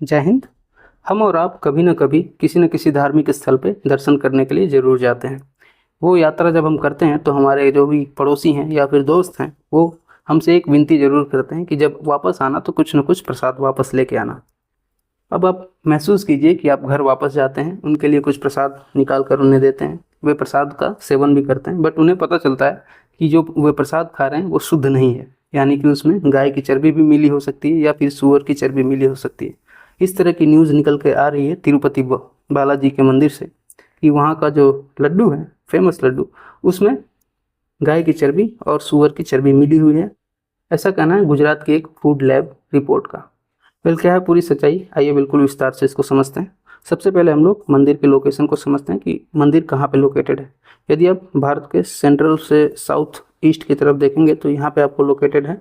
जय हिंद। हम और आप कभी न कभी किसी न किसी धार्मिक स्थल पे दर्शन करने के लिए ज़रूर जाते हैं। वो यात्रा जब हम करते हैं तो हमारे जो भी पड़ोसी हैं या फिर दोस्त हैं वो हमसे एक विनती ज़रूर करते हैं कि जब वापस आना तो कुछ न कुछ प्रसाद वापस लेके आना। अब आप महसूस कीजिए कि आप घर वापस जाते हैं, उनके लिए कुछ प्रसाद निकाल कर उन्हें देते हैं, वे प्रसाद का सेवन भी करते हैं, बट उन्हें पता चलता है कि जो वे प्रसाद खा रहे हैं वो शुद्ध नहीं है, यानी कि उसमें गाय की चर्बी भी मिली हो सकती है या फिर सूअर की चर्बी मिली हो सकती है। इस तरह की न्यूज़ निकल के आ रही है तिरुपति बालाजी के मंदिर से कि वहाँ का जो लड्डू है, फेमस लड्डू, उसमें गाय की चर्बी और सूअर की चर्बी मिली हुई है। ऐसा कहना है गुजरात की एक फूड लैब रिपोर्ट का। वेल, क्या है पूरी सच्चाई, आइए बिल्कुल विस्तार से इसको समझते हैं। सबसे पहले हम लोग मंदिर के लोकेशन को समझते हैं कि मंदिर कहाँ पे लोकेटेड है। यदि आप भारत के सेंट्रल से साउथ ईस्ट की तरफ देखेंगे तो यहाँ पे आपको लोकेटेड है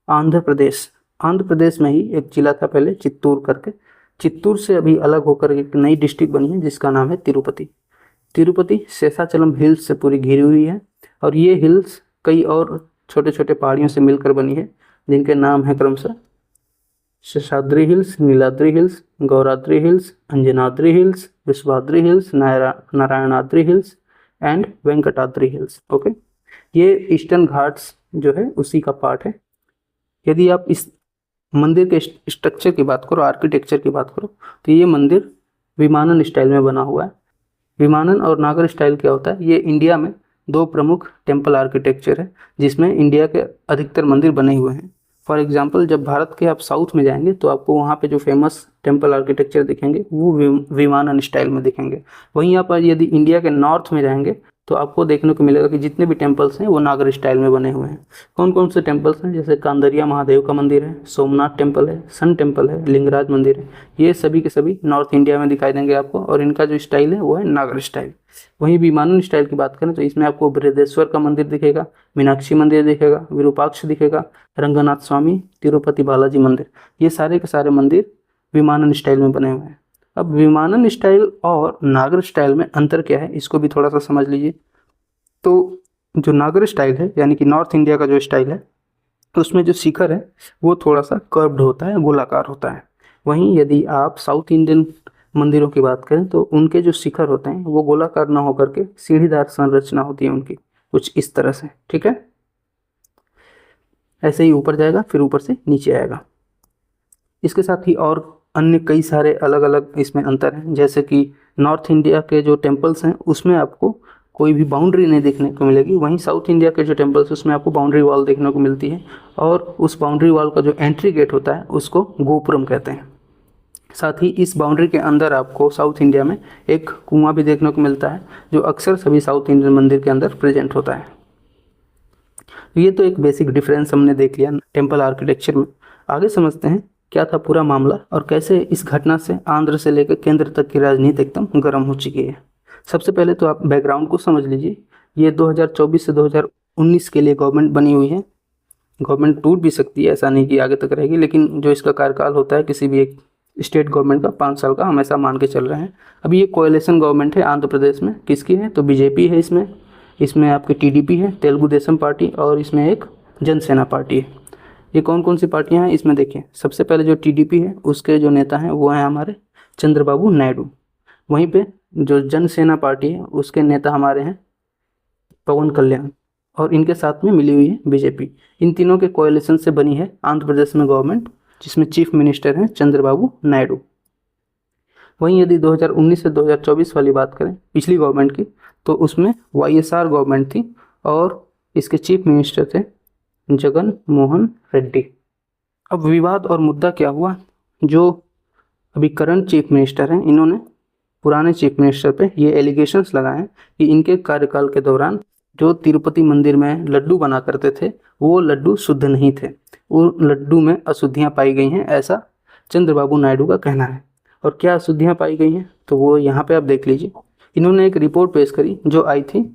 आंध्र प्रदेश। आंध्र प्रदेश में ही एक जिला था पहले, चित्तूर करके। चित्तूर से अभी अलग होकर एक नई डिस्ट्रिक्ट बनी है जिसका नाम है तिरुपति। तिरुपति शेषाचलम हिल्स से पूरी घिरी हुई है और ये हिल्स कई और छोटे छोटे पहाड़ियों से मिलकर बनी है जिनके नाम है क्रमशः Seshadri hills, Neeladri hills, Gauradri hills, Anjanadri hills, Vishwadri hills, Narayanadri hills and Venkatadri hills. Okay, ये ईस्टर्न घाट्स जो है उसी का पार्ट है। यदि आप इस मंदिर के स्ट्रक्चर की बात करो, आर्किटेक्चर की बात करो, तो ये मंदिर विमानन स्टाइल में बना हुआ है। विमानन और नागर स्टाइल क्या होता है, ये इंडिया में दो प्रमुख टेम्पल आर्किटेक्चर है जिसमें इंडिया के अधिकतर मंदिर बने हुए हैं। फॉर एग्जांपल, जब भारत के आप साउथ में जाएंगे तो आपको वहाँ पे जो फेमस टेम्पल आर्किटेक्चर दिखेंगे वो विमानन स्टाइल में दिखेंगे। वहीं आप यदि इंडिया के नॉर्थ में जाएंगे तो आपको देखने को मिलेगा कि जितने भी टेम्पल्स हैं वो नागर स्टाइल में बने हुए हैं। कौन कौन से टेम्पल्स हैं, जैसे कांदरिया महादेव का मंदिर है, सोमनाथ टेम्पल है, सन टेम्पल है, लिंगराज मंदिर है। ये सभी के सभी नॉर्थ इंडिया में दिखाई देंगे आपको और इनका जो स्टाइल है वो है नागर स्टाइल। वहीं विमानन स्टाइल की बात करें तो इसमें आपको बृहदेश्वर का मंदिर दिखेगा, मीनाक्षी मंदिर दिखेगा, विरूपाक्ष दिखेगा, रंगनाथ स्वामी, तिरुपति बालाजी मंदिर। ये सारे के सारे मंदिर विमानन स्टाइल में बने हुए हैं। अब विमानन स्टाइल और नागर स्टाइल में अंतर क्या है, इसको भी थोड़ा सा समझ लीजिए। तो जो नागर स्टाइल है यानी कि नॉर्थ इंडिया का जो स्टाइल है, तो उसमें जो शिखर है वो थोड़ा सा कर्व्ड होता है, गोलाकार होता है। वहीं यदि आप साउथ इंडियन मंदिरों की बात करें तो उनके जो शिखर होते हैं वो गोलाकार ना होकर के सीढ़ीदार संरचना होती है उनकी, कुछ इस तरह से। ठीक है, ऐसे ही ऊपर जाएगा फिर ऊपर से नीचे आएगा। इसके साथ ही और अन्य कई सारे अलग अलग इसमें अंतर हैं, जैसे कि नॉर्थ इंडिया के जो टेम्पल्स हैं उसमें आपको कोई भी बाउंड्री नहीं देखने को मिलेगी। वहीं साउथ इंडिया के जो टेम्पल्स उसमें आपको बाउंड्री वॉल देखने को मिलती है और उस बाउंड्री वॉल का जो एंट्री गेट होता है उसको गोपुरम कहते हैं। साथ ही इस बाउंड्री के अंदर आपको साउथ इंडिया में एक कुआं भी देखने को मिलता है जो अक्सर सभी साउथ इंडियन मंदिर के अंदर प्रेजेंट होता है। ये तो एक बेसिक डिफरेंस हमने देख लिया टेम्पल आर्किटेक्चर में। आगे समझते हैं क्या था पूरा मामला और कैसे इस घटना से आंध्र से लेकर केंद्र तक की राजनीति एकदम गर्म हो चुकी है। सबसे पहले तो आप बैकग्राउंड को समझ लीजिए। ये 2024 से 2019 के लिए गवर्नमेंट बनी हुई है। गवर्नमेंट टूट भी सकती है, ऐसा नहीं कि आगे तक रहेगी, लेकिन जो इसका कार्यकाल होता है किसी भी एक स्टेट गवर्नमेंट का 5 साल का हमेशा मान के चल रहे हैं। अभी ये कोएलिशन गवर्नमेंट है आंध्र प्रदेश में। किसकी है, तो बीजेपी है इसमें आपकी टीडीपी है, तेलुगु देशम पार्टी, और इसमें एक जनसेना पार्टी है। ये कौन कौन सी पार्टियां हैं इसमें देखिए। सबसे पहले जो टीडीपी है उसके जो नेता हैं वो हैं हमारे चंद्रबाबू नायडू। वहीं पे जो जनसेना पार्टी है उसके नेता हमारे हैं पवन कल्याण, और इनके साथ में मिली हुई है बीजेपी। इन तीनों के कोएलिशन से बनी है आंध्र प्रदेश में गवर्नमेंट, जिसमें चीफ मिनिस्टर हैं चंद्रबाबू नायडू। वहीं यदि 2019 से 2024 वाली बात करें पिछली गवर्नमेंट की, तो उसमें वाईएसआर गवर्नमेंट थी और इसके चीफ मिनिस्टर थे जगन मोहन रेड्डी। अब विवाद और मुद्दा क्या हुआ, जो अभी करंट चीफ मिनिस्टर हैं इन्होंने पुराने चीफ मिनिस्टर पे ये एलिगेशंस लगाए कि इनके कार्यकाल के दौरान जो तिरुपति मंदिर में लड्डू बना करते थे वो लड्डू शुद्ध नहीं थे, वो लड्डू में अशुद्धियाँ पाई गई हैं, ऐसा चंद्रबाबू नायडू का कहना है। और क्या अशुद्धियाँ पाई गई हैं तो वो यहाँ पे आप देख लीजिए। इन्होंने एक रिपोर्ट पेश करी जो आई थी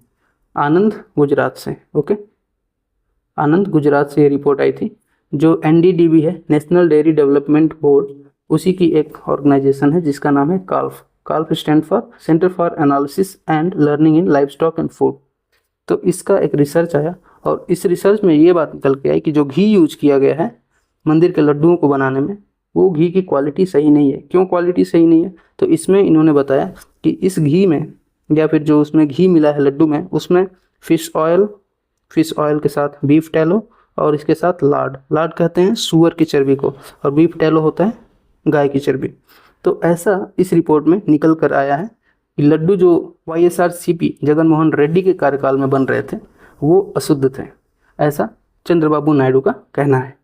आनंद गुजरात से। ओके, आनंद गुजरात से ये रिपोर्ट आई थी। जो एनडीडीबी है, नेशनल डेयरी डेवलपमेंट बोर्ड, उसी की एक ऑर्गेनाइजेशन है जिसका नाम है काल्फ। काल्फ stand for centre for analysis and learning in life stock and food. तो इसका एक रिसर्च आया और इस रिसर्च में ये बात निकल के आई कि जो घी यूज किया गया है मंदिर के लड्डुओं को बनाने में वो घी की क्वालिटी सही नहीं है। क्यों क्वालिटी सही नहीं है? तो इसमें इन्होंने बताया कि इस घी में या फिर जो उसमें घी मिला है लड्डू में, उसमें फिश ऑयल के साथ बीफ टैलो और इसके साथ लाड कहते हैं सूअर की चर्बी को, और बीफ टैलो होता है गाय की चर्बी। तो ऐसा इस रिपोर्ट में निकल कर आया है कि लड्डू जो YSRCP जगन मोहन रेड्डी के कार्यकाल में बन रहे थे वो अशुद्ध थे, ऐसा चंद्रबाबू नायडू का कहना है।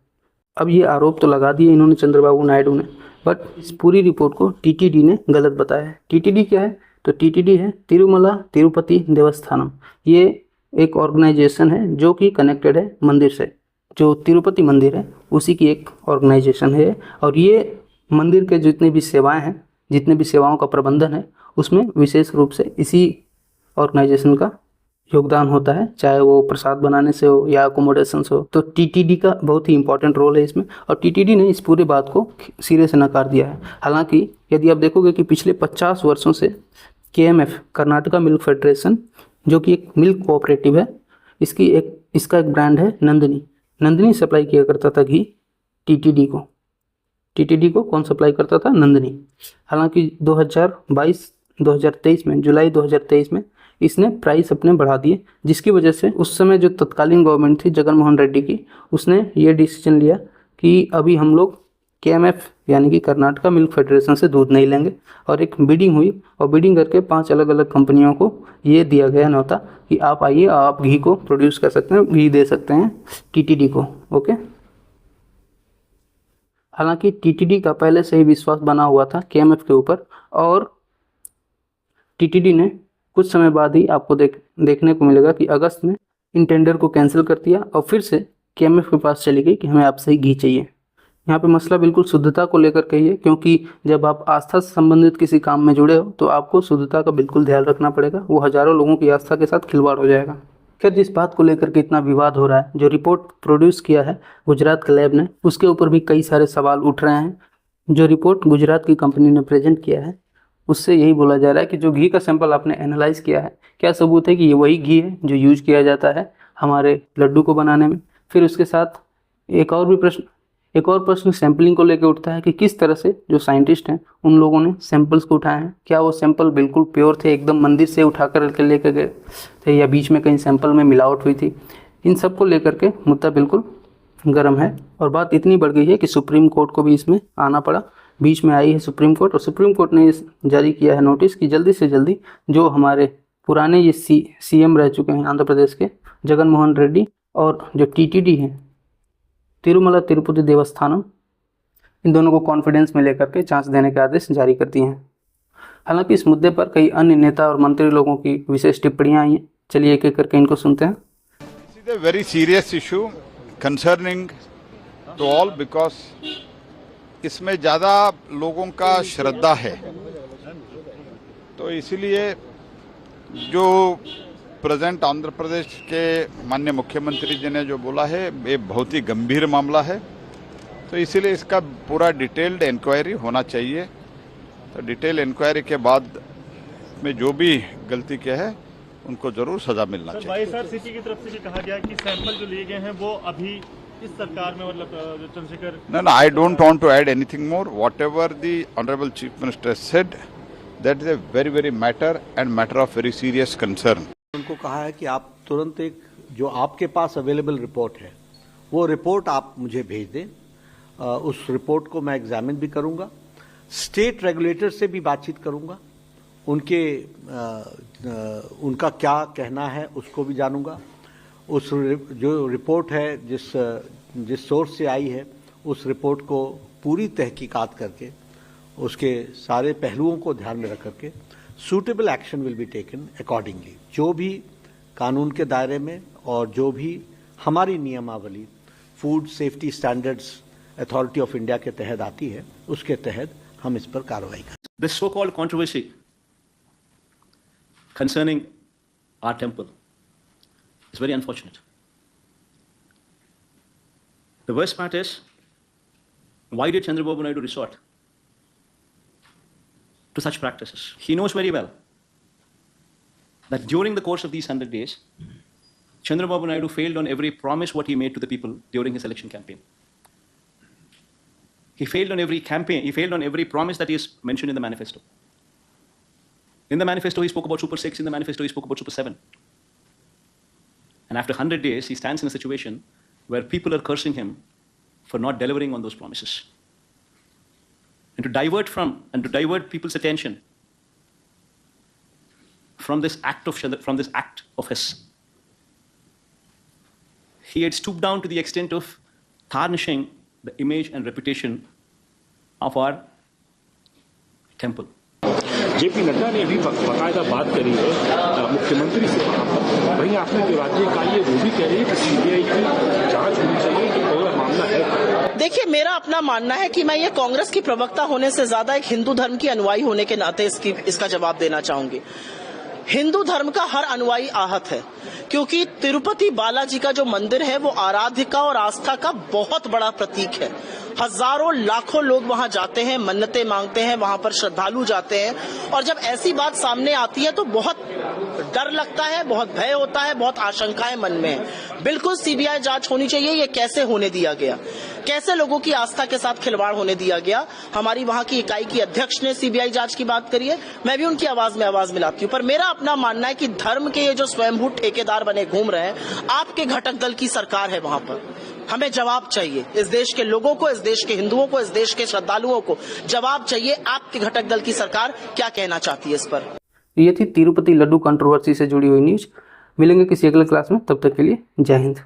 अब ये आरोप तो लगा दिए इन्होंने चंद्रबाबू नायडू ने, बट इस पूरी रिपोर्ट को TTD ने गलत बताया है। TTD क्या है? तो TTD है तिरुमला तिरुपति देवस्थानम। ये एक ऑर्गेनाइजेशन है जो कि कनेक्टेड है मंदिर से, जो तिरुपति मंदिर है उसी की एक ऑर्गेनाइजेशन है। और ये मंदिर के जितनी भी सेवाएं हैं, जितने भी सेवाओं का प्रबंधन है, उसमें विशेष रूप से इसी ऑर्गेनाइजेशन का योगदान होता है, चाहे वो प्रसाद बनाने से हो या अकोमोडेशन से हो। तो TTD का बहुत ही इंपॉर्टेंट रोल है इसमें, और TTD ने इस पूरे बात को सिरे से नकार दिया है। हालांकि यदि आप देखोगे कि पिछले 50 वर्षों से KMF कर्नाटका मिल्क फेडरेशन, जो कि एक मिल्क कोऑपरेटिव है, इसका एक ब्रांड है नंदिनी सप्लाई किया करता था घी TTD को। TTD को कौन सप्लाई करता था? नंदिनी। हालांकि 2023 में, जुलाई 2023 में इसने प्राइस अपने बढ़ा दिए, जिसकी वजह से उस समय जो तत्कालीन गवर्नमेंट थी जगन मोहन रेड्डी की, उसने ये डिसीजन लिया कि अभी हम लोग KMF यानी कि कर्नाटका मिल्क फेडरेशन से दूध नहीं लेंगे। और एक बिडिंग हुई, और बिडिंग करके 5 अलग अलग कंपनियों को ये दिया गया न्योता कि आप आइए, आप घी को प्रोड्यूस कर सकते हैं, घी दे सकते हैं TTD को। ओके। हालांकि TTD का पहले से ही विश्वास बना हुआ था KMF के ऊपर, और TTD ने कुछ समय बाद ही आपको देखने को मिलेगा कि अगस्त में इन टेंडर को कैंसिल कर दिया और फिर से KMF के पास चली गई कि हमें आपसे ही घी चाहिए। यहाँ पे मसला बिल्कुल शुद्धता को लेकर के ही है, क्योंकि जब आप आस्था से संबंधित किसी काम में जुड़े हो तो आपको शुद्धता का बिल्कुल ध्यान रखना पड़ेगा, वो हजारों लोगों की आस्था के साथ खिलवाड़ हो जाएगा। खैर, जिस बात को लेकर के इतना विवाद हो रहा है, जो रिपोर्ट प्रोड्यूस किया है गुजरात के लैब ने, उसके ऊपर भी कई सारे सवाल उठ रहे हैं। जो रिपोर्ट गुजरात की कंपनी ने प्रेजेंट किया है उससे यही बोला जा रहा है कि जो घी का सैंपल आपने एनालाइज किया है, क्या सबूत है कि ये वही घी है जो यूज किया जाता है हमारे लड्डू को बनाने में? फिर उसके साथ एक और प्रश्न सैम्पलिंग को लेकर उठता है कि किस तरह से जो साइंटिस्ट हैं उन लोगों ने सैंपल्स को उठाए हैं, क्या वो सैंपल बिल्कुल प्योर थे, एकदम मंदिर से उठा कर लेकर गए थे, या बीच में कहीं सैंपल में मिलावट हुई थी? इन सब को लेकर के मुद्दा बिल्कुल गर्म है, और बात इतनी बढ़ गई है कि सुप्रीम कोर्ट को भी इसमें आना पड़ा। बीच में आई है सुप्रीम कोर्ट, और सुप्रीम कोर्ट ने जारी किया है नोटिस कि जल्दी से जल्दी जो हमारे पुराने ये CM रह चुके हैं आंध्र प्रदेश के, जगन मोहन रेड्डी, और जो TTD हैं तिरुमला तिरुपति देवस्थानम, इन दोनों को कॉन्फिडेंस में लेकर के जांच देने के आदेश जारी कर दिए हैं। हालांकि इस मुद्दे पर कई अन्य नेता और मंत्री लोगों की विशेष टिप्पणियां आई हैं। चलिए एक एक करके इनको सुनते हैं। This is a very serious issue concerning to all because इसमें ज़्यादा लोगों का श्रद्धा है, तो इसीलिए जो प्रेजेंट आंध्र प्रदेश के माननीय मुख्यमंत्री जी ने जो बोला है ये बहुत ही गंभीर मामला है, तो इसीलिए इसका पूरा डिटेल्ड इंक्वायरी होना चाहिए। तो डिटेल इंक्वायरी के बाद में जो भी गलती किया है उनको जरूर सजा मिलना चाहिए। YSRCP की तरफ से भी कहा गया कि सैंपल जो लिए गए हैं वो अभी इस सरकार में, मतलब Chandrashekhar. No, I don't want to add anything more. Whatever the Honorable Chief Minister said, that is a very, very matter of very serious concern. उनको कहा है कि आप तुरंत एक जो आपके पास अवेलेबल रिपोर्ट है वो रिपोर्ट आप मुझे भेज दें। उस रिपोर्ट को मैं एग्जामिन भी करूंगा, स्टेट रेगुलेटर से भी बातचीत करूंगा, उनका क्या कहना है उसको भी जानूंगा। उस जो रिपोर्ट है जिस सोर्स से आई है उस रिपोर्ट को पूरी तहकीकात करके उसके सारे पहलुओं को ध्यान में रख करके suitable action will be taken accordingly. जो भी कानून के दायरे में और जो भी हमारी नियमावली food safety standards authority of India के तहत आती है उसके तहत हम इस पर कार्रवाई करें। This so-called controversy concerning our temple is very unfortunate. The worst part is, why did Chandrababu Naidu resort to such practices? He knows very well that during the course of these 100 days, Chandrababu Naidu failed on every promise what he made to the people during his election campaign. He failed on every campaign. He failed on every promise that is mentioned in the manifesto. In the manifesto, he spoke about Super 6. In the manifesto, he spoke about Super 7. And after 100 days, he stands in a situation where people are cursing him for not delivering on those promises. And to divert people's attention from this act of his, he had stooped down to the extent of tarnishing the image and reputation of our temple. JP Nadda ने भी बाकायदा बात करी है मुख्यमंत्री से वहीं आपने जो राज्य का ये वो भी कह रही है कि सीबीआई की जांच होनी चाहिए कि पूरा मामला है। देखिए, मेरा अपना मानना है कि मैं ये कांग्रेस की प्रवक्ता होने से ज्यादा एक हिंदू धर्म की अनुयायी होने के नाते इसका जवाब देना चाहूंगी। हिंदू धर्म का हर अनुयायी आहत है, क्योंकि तिरुपति बालाजी का जो मंदिर है वो आराध्य का और आस्था का बहुत बड़ा प्रतीक है। हजारों लाखों लोग वहां जाते हैं, मन्नतें मांगते हैं, वहां पर श्रद्धालु जाते हैं, और जब ऐसी बात सामने आती है तो बहुत डर लगता है, बहुत भय होता है, बहुत आशंकाएं मन में है। बिल्कुल सीबीआई जांच होनी चाहिए। ये कैसे होने दिया गया, कैसे लोगों की आस्था के साथ खिलवाड़ होने दिया गया। हमारी वहां की इकाई की अध्यक्ष ने सीबीआई जांच की बात करी है, मैं भी उनकी आवाज में आवाज मिलाती हूं। पर मेरा अपना मानना है कि धर्म के ये जो स्वयंभू ठेकेदार बने घूम रहे हैं, आपके घटक दल की सरकार है, वहां पर हमें जवाब चाहिए। इस देश के लोगों को, इस देश के हिंदुओं को, इस देश के श्रद्धालुओं को जवाब चाहिए। आपके घटक दल की सरकार क्या कहना चाहती है इस पर। ये थी तिरुपति लड्डू कंट्रोवर्सी से जुड़ी हुई न्यूज। मिलेंगे किसी अगले क्लास में, तब तक के लिए जय हिंद।